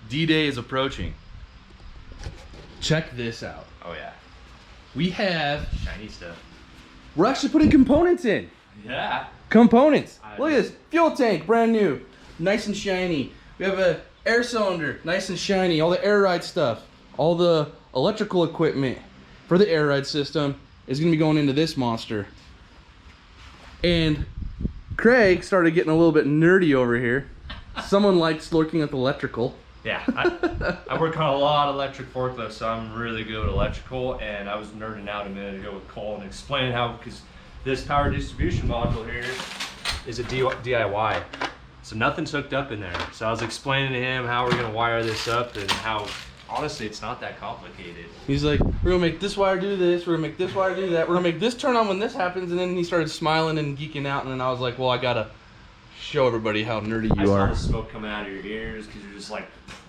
D-Day is approaching. Check this out. Oh yeah. We have Shiny stuff. We're actually putting components in. Yeah. Components. Look at this. Fuel tank, brand new. Nice and shiny. We have a air cylinder, nice and shiny. All the air ride stuff. All the electrical equipment for the air ride system is going to be going into this monster. And Craig started getting a little bit nerdy over here. Someone likes looking at the electrical. Yeah, I work on a lot of electric forklifts, so I'm really good with electrical, and I was nerding out a minute ago with Cole and explaining how, because this power distribution module here is a DIY, so nothing's hooked up in there. So I was explaining to him how we're going to wire this up and how, honestly, it's not that complicated. He's like, we're going to make this wire do this, we're going to make this wire do that, we're going to make this turn on when this happens, and then he started smiling and geeking out, and then I was like, well, I got to show everybody how nerdy you are. I saw the smoke coming out of your ears because you're just like,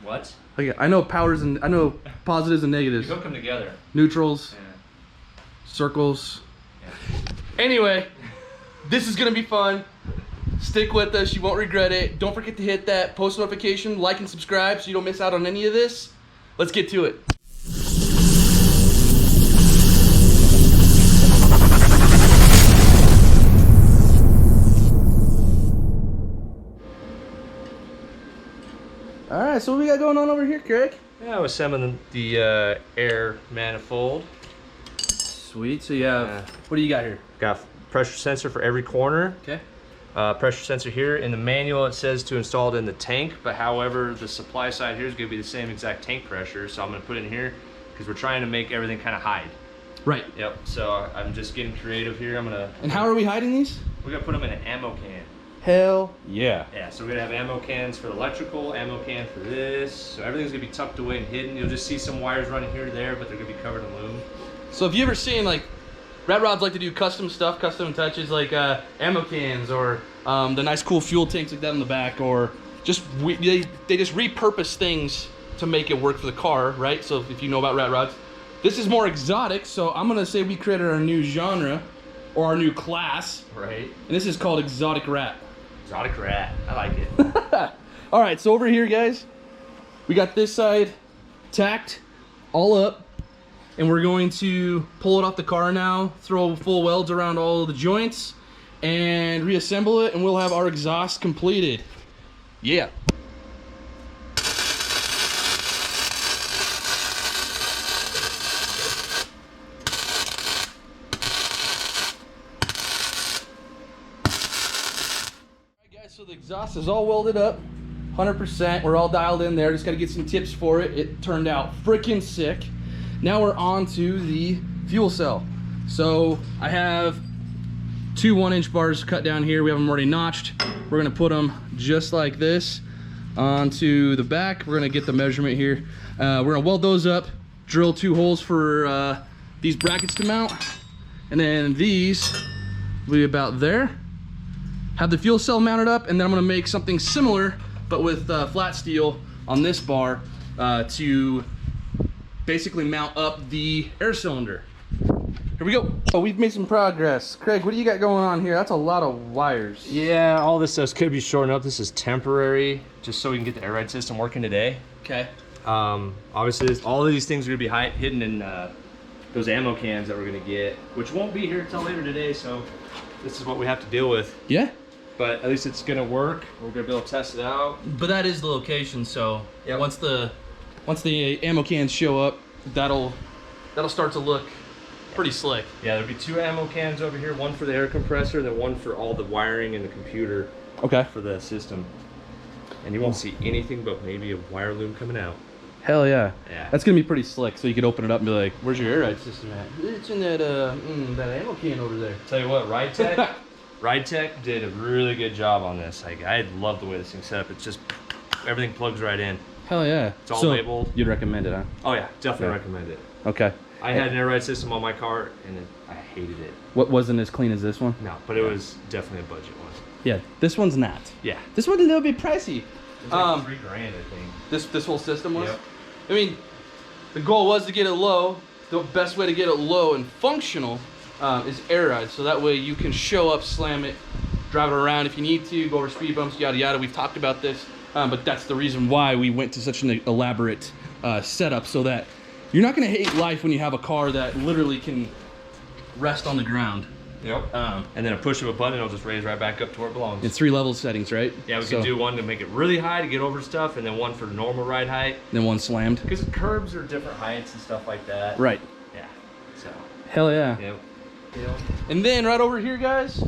what? Okay, I know powers and I know positives and negatives. You hook them together. Neutrals, Yeah. circles. Yeah. Anyway, this is gonna be fun. Stick with us, you won't regret it. Don't forget to hit that post notification, like and subscribe so you don't miss out on any of this. Let's get to it. All right, so what we got going on over here, Craig? Yeah, I was assembling the air manifold. Sweet, so you have, what do you got here? Got pressure sensor for every corner. Okay. Pressure sensor here. In the manual it says to install it in the tank, but however the supply side here is going to be the same exact tank pressure, so I'm going to put it in here because we're trying to make everything kind of hide. Right. Yep, so I'm just getting creative here. And how are we hiding these? We're going to put them in an ammo can. Hell yeah. Yeah, so we're gonna have ammo cans for the electrical, ammo can for this. So everything's gonna be tucked away and hidden. You'll just see some wires running here or there, but they're gonna be covered in loom. So if you ever seen, like, Rat Rods like to do custom stuff, custom touches, like ammo cans or the nice cool fuel tanks like that in the back, or just, they just repurpose things to make it work for the car, right? So if you know about Rat Rods. This is more exotic, so I'm gonna say we created our new genre, or our new class. Right. And this is called Exotic Rat. Exotic rat, I like it. All right, so over here, guys, we got this side tacked all up, and we're going to pull it off the car now, throw full welds around all of the joints, and reassemble it, and we'll have our exhaust completed. Yeah. So the exhaust is all welded up, 100%. We're all dialed in there. Just got to get some tips for it. It turned out freaking sick. Now we're on to the fuel cell. So I have two 1-inch bars cut down here. We have them already notched. We're going to put them just like this onto the back. We're going to get the measurement here. We're going to weld those up, drill 2 holes for these brackets to mount. And then these will be about there. Have the fuel cell mounted up, and then I'm gonna make something similar, but with flat steel on this bar to basically mount up the air cylinder. Here we go. Oh, we've made some progress. Craig, what do you got going on here? That's a lot of wires. Yeah, all this stuff could be shortened up. This is temporary, just so we can get the air ride system working today. Okay. Obviously, all of these things are gonna be hidden in those ammo cans that we're gonna get, which won't be here till later today, so this is what we have to deal with. Yeah. But at least it's gonna work. We're gonna be able to test it out. But that is the location, so yeah. Once the ammo cans show up, that'll start to look pretty slick. Yeah, there'll be 2 ammo cans over here, one for the air compressor, then one for all the wiring and the computer. Okay. For the system. And you won't see anything but maybe a wire loom coming out. Hell yeah. Yeah. That's gonna be pretty slick. So you could open it up and be like, "Where's your air ride system at?" It's in that that ammo can over there. Tell you what, Ride Tech did a really good job on this. Like, I love the way this thing's set up. It's just everything plugs right in. Hell yeah. It's all labeled. You'd recommend it, huh? Oh yeah, definitely recommend it. Okay. I had an air ride system on my car and I hated it. What wasn't as clean as this one? No, but it was definitely a budget one. Yeah, this one's not. Yeah. This one's a little bit pricey. It was like $3 grand, I think. This whole system was? Yep. I mean, the goal was to get it low. The best way to get it low and functional is air ride. So that way you can show up, slam it, drive it around if you need to, go over speed bumps, yada yada. We've talked about this but that's the reason why we went to such an elaborate setup, so that you're not gonna hate life when you have a car that literally can rest on the ground. Yep. And then a push of a button, it'll just raise right back up to where it belongs. It's 3 level settings, right? Yeah, we can do one to make it really high to get over stuff, and then one for normal ride height. Then one slammed. Because curbs are different heights and stuff like that. Right. Yeah. So. Hell yeah. Yep. And then right over here, guys,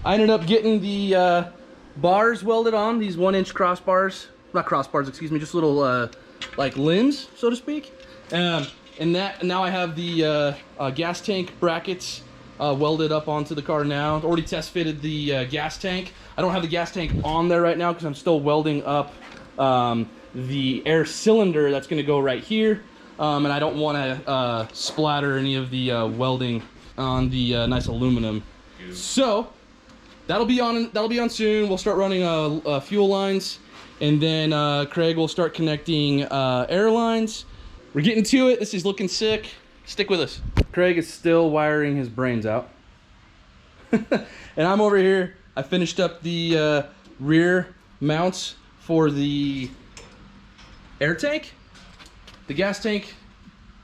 I ended up getting the bars welded on, these 1-inch crossbars. Not crossbars, excuse me, just little like limbs, so to speak. And now I have the gas tank brackets welded up onto the car now. Already test fitted the gas tank. I don't have the gas tank on there right now because I'm still welding up the air cylinder that's going to go right here. And I don't want to splatter any of the welding on the nice aluminum. So that'll be on soon. We'll start running fuel lines, and then Craig will start connecting air lines. We're getting to it. This is looking sick. Stick with us. Craig is still wiring his brains out. And I'm over here. I finished up the rear mounts for the air tank. The gas tank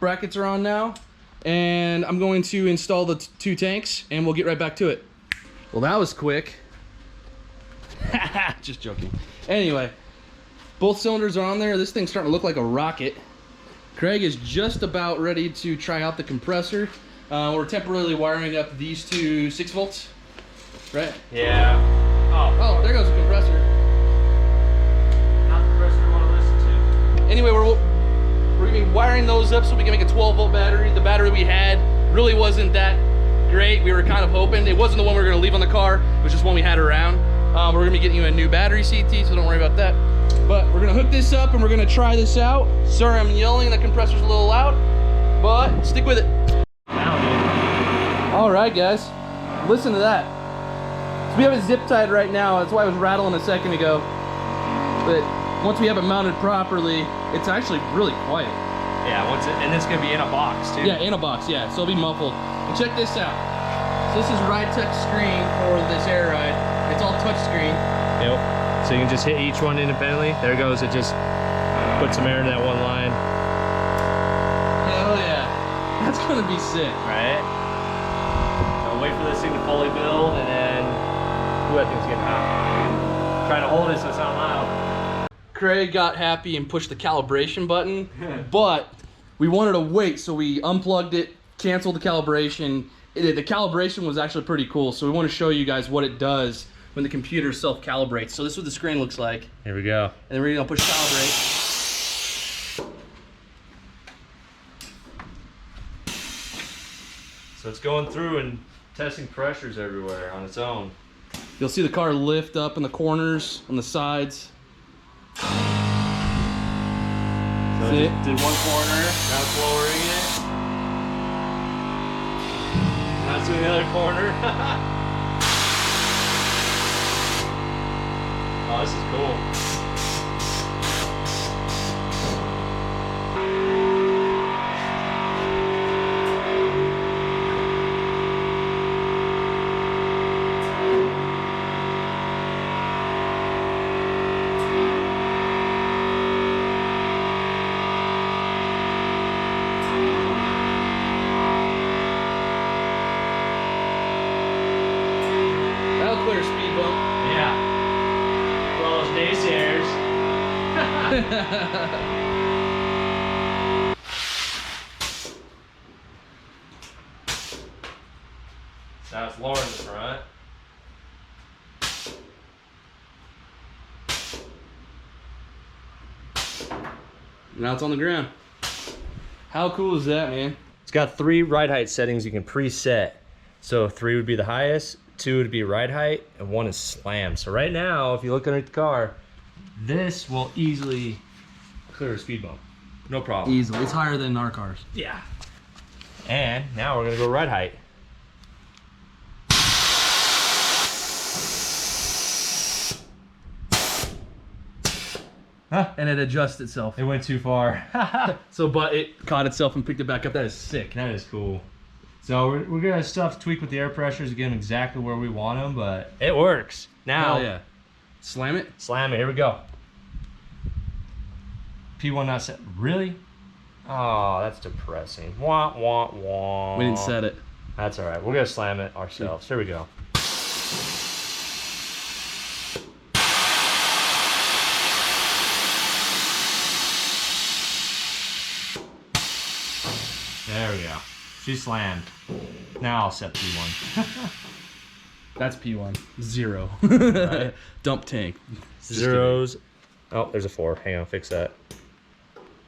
brackets are on now. And I'm going to install the 2 tanks, and we'll get right back to it. Well, that was quick. Just joking. Anyway, both cylinders are on there. This thing's starting to look like a rocket. Craig is just about ready to try out the compressor. We're temporarily wiring up these 2 6 volts, right? Yeah. Oh, there goes the compressor. Not the compressor you want to listen to. Anyway, we're gonna be wiring those up so we can make a 12-volt battery. The battery we had really wasn't that great. We were kind of hoping. It wasn't the one we were gonna leave on the car. It was just one we had around. We're gonna be getting you a new battery CT, so don't worry about that. But we're gonna hook this up and we're gonna try this out. Sorry I'm yelling, the compressor's a little loud, but stick with it. All right, guys, listen to that. So we have it zip tied right now. That's why I was rattling a second ago. But once we have it mounted properly, it's actually really quiet. Yeah, and it's gonna be in a box too. Yeah, in a box, yeah, so it'll be muffled. And check this out. So this is Ride Tech screen for this air ride. It's all touch screen. Yep. So you can just hit each one independently. There it goes. It just puts some air in that one line. Hell yeah. That's gonna be sick. Right? I'll wait for this thing to fully build, and then that thing's getting hot. Trying to hold it so it's not loud. Craig got happy and pushed the calibration button, but we wanted to wait, so we unplugged it, canceled the calibration. The calibration was actually pretty cool, so we want to show you guys what it does when the computer self-calibrates. So this is what the screen looks like. Here we go. And then we're gonna push calibrate. So it's going through and testing pressures everywhere on its own. You'll see the car lift up in the corners, on the sides. So it just did one corner, now it's lowering it. Now it's doing the other corner. Oh, this is cool. That'll clear a speed bump. Yeah. For all those naysayers. Now it's lowering the front. Now it's on the ground. How cool is that, man? It's got 3 ride height settings you can preset. So 3 would be the highest, 2 would be ride height, and 1 is slam. So right now, if you look underneath the car, this will easily clear a speed bump. No problem. Easily. It's higher than our cars. Yeah. And now we're gonna go ride height. Huh? And it adjusts itself. It went too far. So, but it caught itself and picked it back up. That is sick. That is cool. So we're gonna stuff tweak with the air pressures to get them exactly where we want them, but it works. Now, Hell yeah. Slam it. Slam it. Here we go. P1 not set. Really? Oh, that's depressing. Wah, wah, wah. We didn't set it. That's all right. We're going to slam it ourselves. Here we go. There we go. She slammed. Now I'll set P1. That's P1. 0. Right. Dump tank. Zeros. Oh, there's a 4. Hang on, fix that.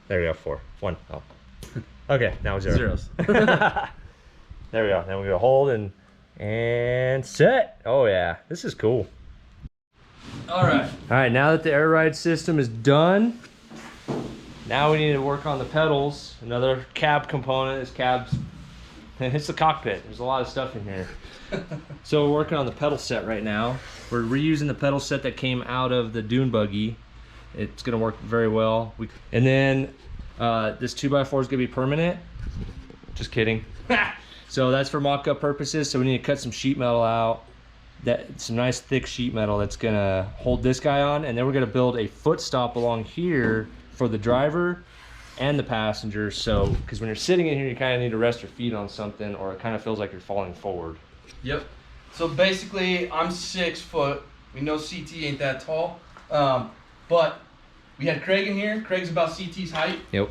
There we go, 4. 1. Oh. Okay, now 0. Zeros. There we go. Then we go hold and set. Oh yeah, this is cool. All right. All right, now that the air ride system is done, now we need to work on the pedals. Another cab component is cabs. It's the cockpit. There's a lot of stuff in here. So we're working on the pedal set right now. We're reusing the pedal set that came out of the dune buggy. It's gonna work very well. And then this 2x4 is gonna be permanent. Just kidding. So that's for mock-up purposes. So we need to cut some sheet metal out. Some nice thick sheet metal that's gonna hold this guy on. And then we're gonna build a foot stop along here for the driver and the passenger. So, because when you're sitting in here, you kind of need to rest your feet on something, or it kind of feels like you're falling forward. Yep. So basically, I'm 6 foot. We know CT ain't that tall, but we had Craig in here. Craig's about CT's height. Yep.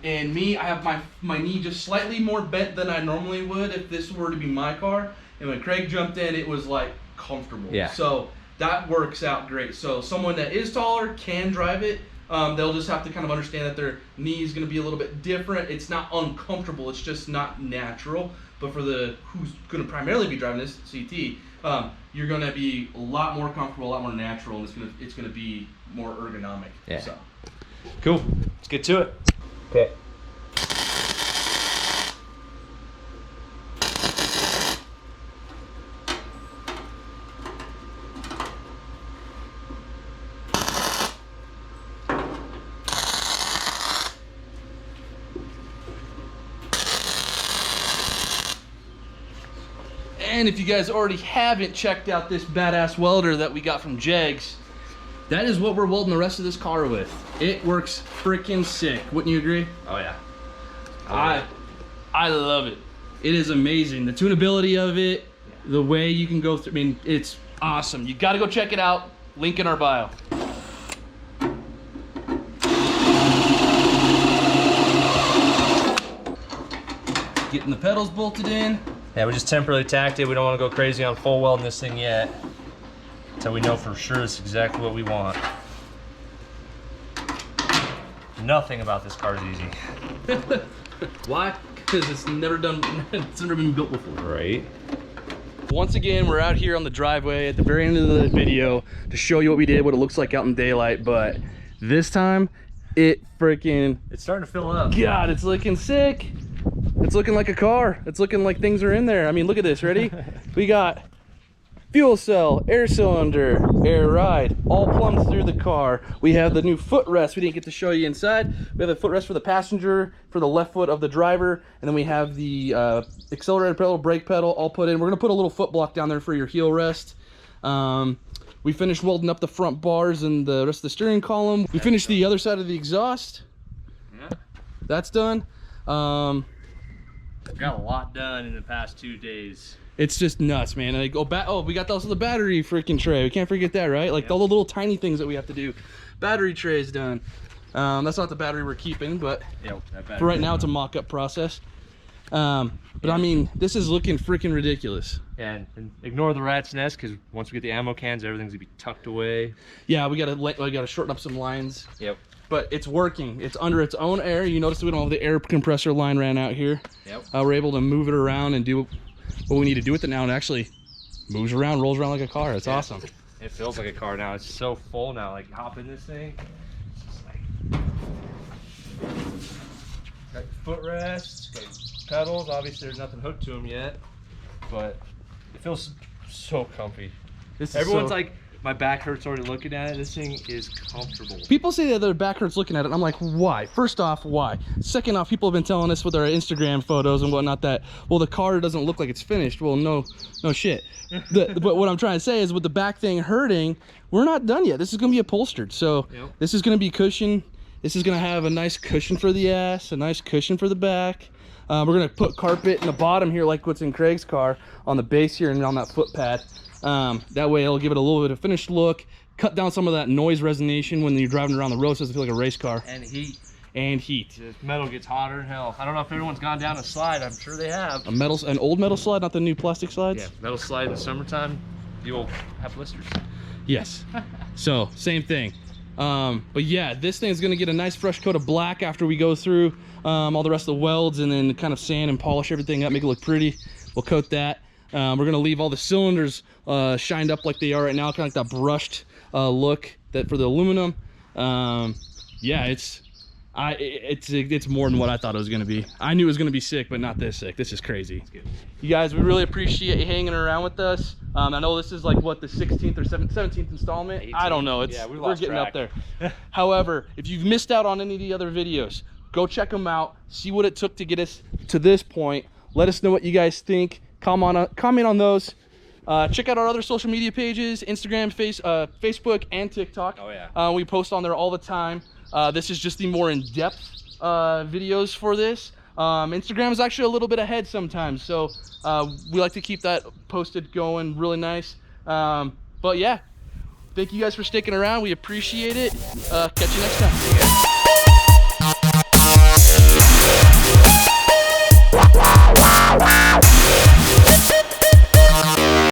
And me, I have my knee just slightly more bent than I normally would if this were to be my car. And when Craig jumped in, it was like comfortable. Yeah. So that works out great. So someone that is taller can drive it. They'll just have to kind of understand that their knee is going to be a little bit different. It's not uncomfortable. It's just not natural. But for who's going to primarily be driving this CT, you're going to be a lot more comfortable, a lot more natural, and it's going to be more ergonomic. Yeah. So. Cool. Let's get to it. Okay. And if you guys already haven't checked out this badass welder that we got from Jegs, that is what we're welding the rest of this car with. It works freaking sick. Wouldn't you agree? Oh yeah. I love it. It is amazing. The tunability of it, the way you can go through, I mean, it's awesome. You gotta go check it out. Link in our bio. Getting the pedals bolted in. Yeah, we just temporarily tacked it. We don't want to go crazy on full welding this thing yet, until we know for sure it's exactly what we want. Nothing about this car is easy. Why? Because it's never been built before. Right. Once again, we're out here on the driveway at the very end of the video to show you what we did, what it looks like out in daylight, but this time, it's starting to fill up. God, it's looking sick. It's looking like a car. It's looking like things are in there. I mean, look at this, ready? We got fuel cell, air cylinder, air ride, all plumbed through the car. We have the new footrest. We didn't get to show you inside. We have a footrest for the passenger, for the left foot of the driver, and then we have the accelerator pedal, brake pedal, all put in. We're gonna put a little foot block down there for your heel rest. We finished welding up the front bars and the rest of the steering column. We finished the other side of the exhaust. Yeah. That's done. Got a lot done in the past 2 days. It's just nuts, man. And I go back. Oh, we got also the battery freaking tray. We can't forget that, right? Like all the little tiny things that we have to do. Battery tray is done. That's not the battery we're keeping, but for right now it's a mock-up process. But I mean, this is looking freaking ridiculous. Yeah, and ignore the rat's nest, because once we get the ammo cans, everything's gonna be tucked away. Yeah, we gotta shorten up some lines. Yep. But it's working. It's under its own air. You notice we don't have the air compressor line ran out here. Yep. We're able to move it around and do what we need to do with it now. And actually moves around, rolls around like a car. It's awesome. It feels like a car now. It's so full now. Like, hop in this thing. It's just like... Got footrest, got pedals. Obviously, there's nothing hooked to them yet. But it feels so comfy. Everyone's like, my back hurts already looking at it. This thing is comfortable. People say that their back hurts looking at it, and I'm like, why? First off, why? Second off, people have been telling us with our Instagram photos and whatnot that, well, the car doesn't look like it's finished. Well, no shit. But what I'm trying to say is, with the back thing hurting, we're not done yet. This is going to be upholstered. So this is going to be cushion. This is gonna have a nice cushion for the ass, a nice cushion for the back. We're gonna put carpet in the bottom here like what's in Craig's car, on the base here and on that foot pad. That way it'll give it a little bit of finished look, cut down some of that noise resonation when you're driving around the road so it doesn't feel like a race car. And heat. And heat. The metal gets hotter than hell. I don't know if everyone's gone down a slide. I'm sure they have. An old metal slide, not the new plastic slides? Yeah, metal slide in the summertime, you'll have blisters. Yes. So, same thing. But yeah, this thing is going to get a nice fresh coat of black after we go through all the rest of the welds and then kind of sand and polish everything up, make it look pretty. We'll coat that. We're going to leave all the cylinders shined up like they are right now, kind of like that brushed look that for the aluminum. Yeah, it's more than what I thought it was going to be. I knew it was going to be sick, but not this sick. This is crazy. You guys, we really appreciate you hanging around with us. I know this is like what, the 16th or 17th installment. 18th. I don't know. We're getting up there. However, if you've missed out on any of the other videos, go check them out. See what it took to get us to this point. Let us know what you guys think. Comment on those. Check out our other social media pages: Instagram, Facebook, and TikTok. Oh yeah. We post on there all the time. This is just the more in-depth videos for this. Instagram is actually a little bit ahead sometimes, so we like to keep that posted going really nice. But yeah, thank you guys for sticking around. We appreciate it. Catch you next time.